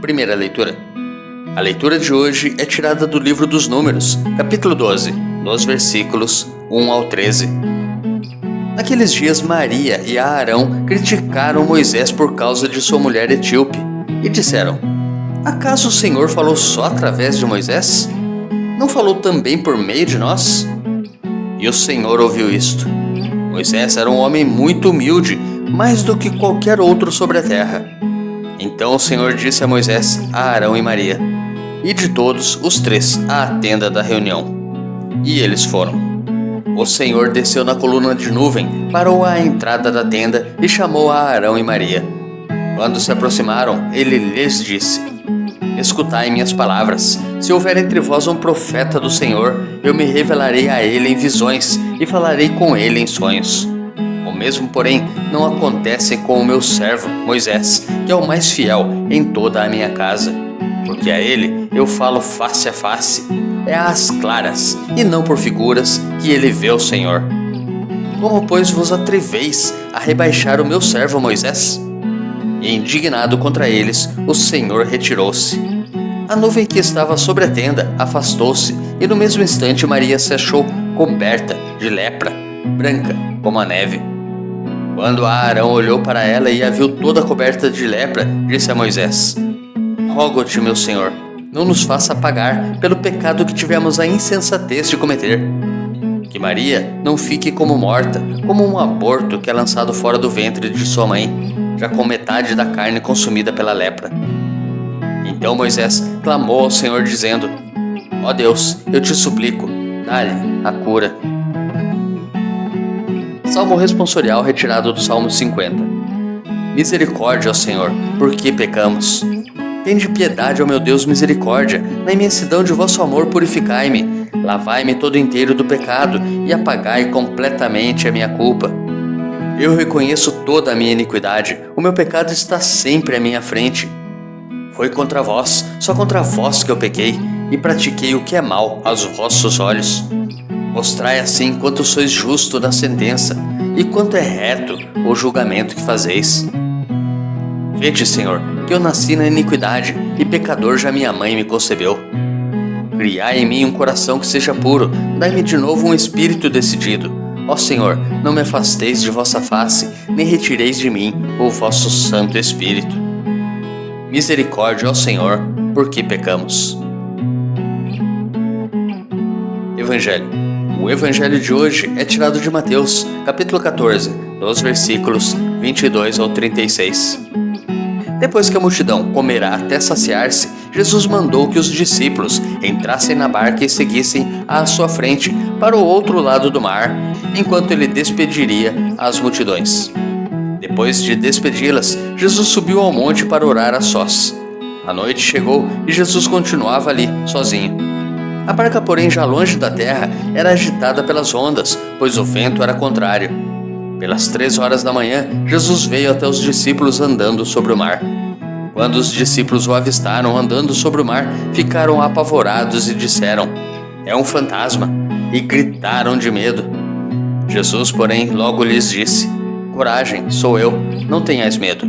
Primeira leitura. A leitura de hoje é tirada do livro dos Números, capítulo 12, nos versículos 1 ao 13. Naqueles dias Maria e Arão criticaram Moisés por causa de sua mulher etíope e disseram: acaso o Senhor falou só através de Moisés? Não falou também por meio de nós? E o Senhor ouviu isto. Moisés era um homem muito humilde, mais do que qualquer outro sobre a terra. Então o Senhor disse a Moisés, a Arão e Maria: ide todos os três à tenda da reunião. E eles foram. O Senhor desceu na coluna de nuvem, parou à entrada da tenda e chamou a Arão e Maria. Quando se aproximaram, ele lhes disse: escutai minhas palavras. Se houver entre vós um profeta do Senhor, eu me revelarei a ele em visões e falarei com ele em sonhos. O mesmo, porém, não acontece com o meu servo Moisés, que é o mais fiel em toda a minha casa. Porque a ele eu falo face a face, é às claras, e não por figuras, que ele vê o Senhor. Como, pois, vos atreveis a rebaixar o meu servo Moisés? E indignado contra eles, o Senhor retirou-se. A nuvem que estava sobre a tenda afastou-se, e no mesmo instante Maria se achou coberta de lepra, branca como a neve. Quando Arão olhou para ela e a viu toda coberta de lepra, disse a Moisés: rogo-te, meu senhor, não nos faça pagar pelo pecado que tivemos a insensatez de cometer. Que Maria não fique como morta, como um aborto que é lançado fora do ventre de sua mãe, já com metade da carne consumida pela lepra. Então Moisés clamou ao Senhor dizendo: ó Deus, eu te suplico, dá-lhe a cura. Salmo responsorial retirado do Salmo 50. Misericórdia, ó Senhor, por que pecamos? Tende piedade, ó meu Deus, misericórdia. Na imensidão de vosso amor purificai-me. Lavai-me todo inteiro do pecado e apagai completamente a minha culpa. Eu reconheço toda a minha iniquidade. O meu pecado está sempre à minha frente. Foi contra vós, só contra vós que eu pequei, e pratiquei o que é mal aos vossos olhos. Mostrai assim quanto sois justo na sentença, e quanto é reto o julgamento que fazeis. Vede, Senhor, que eu nasci na iniquidade, e pecador já minha mãe me concebeu. Criai em mim um coração que seja puro, dai-me de novo um espírito decidido. Ó Senhor, não me afasteis de vossa face, nem retireis de mim o vosso Santo Espírito. Misericórdia, ó Senhor, por que pecamos? Evangelho. O Evangelho de hoje é tirado de Mateus, capítulo 14, dos versículos 22 ao 36. Depois que a multidão comerá até saciar-se, Jesus mandou que os discípulos entrassem na barca e seguissem à sua frente para o outro lado do mar, enquanto ele despediria as multidões. Depois de despedi-las, Jesus subiu ao monte para orar a sós. A noite chegou e Jesus continuava ali, sozinho. A barca, porém, já longe da terra, era agitada pelas ondas, pois o vento era contrário. Pelas 3 horas da manhã, Jesus veio até os discípulos andando sobre o mar. Quando os discípulos o avistaram andando sobre o mar, ficaram apavorados e disseram: é um fantasma, e gritaram de medo. Jesus, porém, logo lhes disse: coragem, sou eu, não tenhais medo.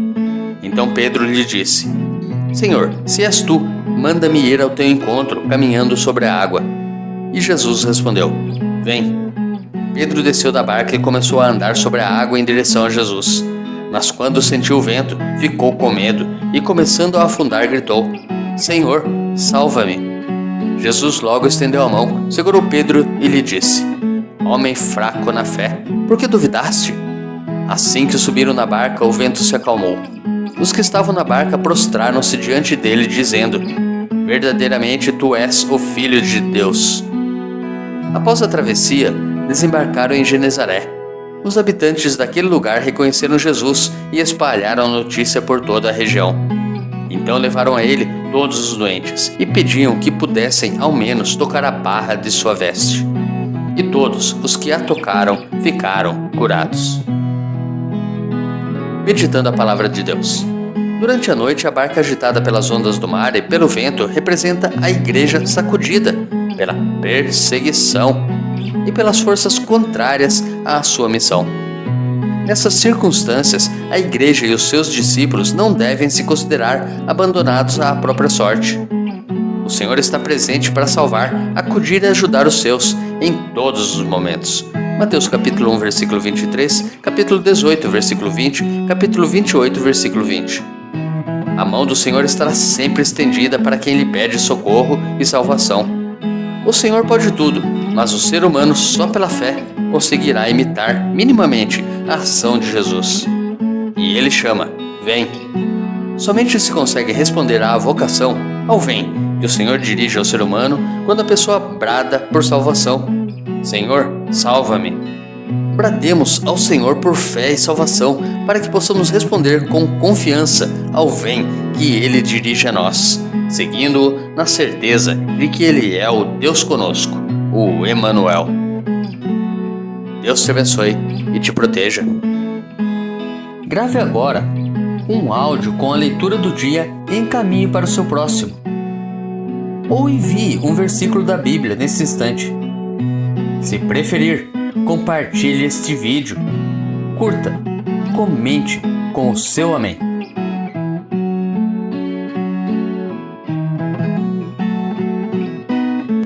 Então Pedro lhe disse: Senhor, se és tu, manda-me ir ao teu encontro, caminhando sobre a água. E Jesus respondeu: vem. Pedro desceu da barca e começou a andar sobre a água em direção a Jesus. Mas quando sentiu o vento, ficou com medo e, começando a afundar, gritou: Senhor, salva-me. Jesus logo estendeu a mão, segurou Pedro e lhe disse: homem fraco na fé, por que duvidaste? Assim que subiram na barca, o vento se acalmou. Os que estavam na barca prostraram-se diante dele, dizendo: verdadeiramente tu és o Filho de Deus. Após a travessia, desembarcaram em Genezaré. Os habitantes daquele lugar reconheceram Jesus e espalharam a notícia por toda a região. Então levaram a ele todos os doentes e pediam que pudessem ao menos tocar a barra de sua veste. E todos os que a tocaram ficaram curados. Meditando a palavra de Deus. Durante a noite, a barca agitada pelas ondas do mar e pelo vento representa a igreja sacudida pela perseguição e pelas forças contrárias à sua missão. Nessas circunstâncias, a igreja e os seus discípulos não devem se considerar abandonados à própria sorte. O Senhor está presente para salvar, acudir e ajudar os seus em todos os momentos. Mateus capítulo 1, versículo 23, capítulo 18, versículo 20, capítulo 28, versículo 20. A mão do Senhor estará sempre estendida para quem lhe pede socorro e salvação. O Senhor pode tudo, mas o ser humano só pela fé conseguirá imitar minimamente a ação de Jesus. E ele chama: vem. Somente se consegue responder à vocação, ao vem, que o Senhor dirige ao ser humano quando a pessoa brada por salvação. Senhor, salva-me. Brademos ao Senhor por fé e salvação, para que possamos responder com confiança ao vem que Ele dirige a nós, seguindo-o na certeza de que Ele é o Deus conosco, o Emanuel. Deus te abençoe e te proteja. Grave agora um áudio com a leitura do dia e encaminhe para o seu próximo. Ou envie um versículo da Bíblia nesse instante. Se preferir, compartilhe este vídeo, curta, comente com o seu amém.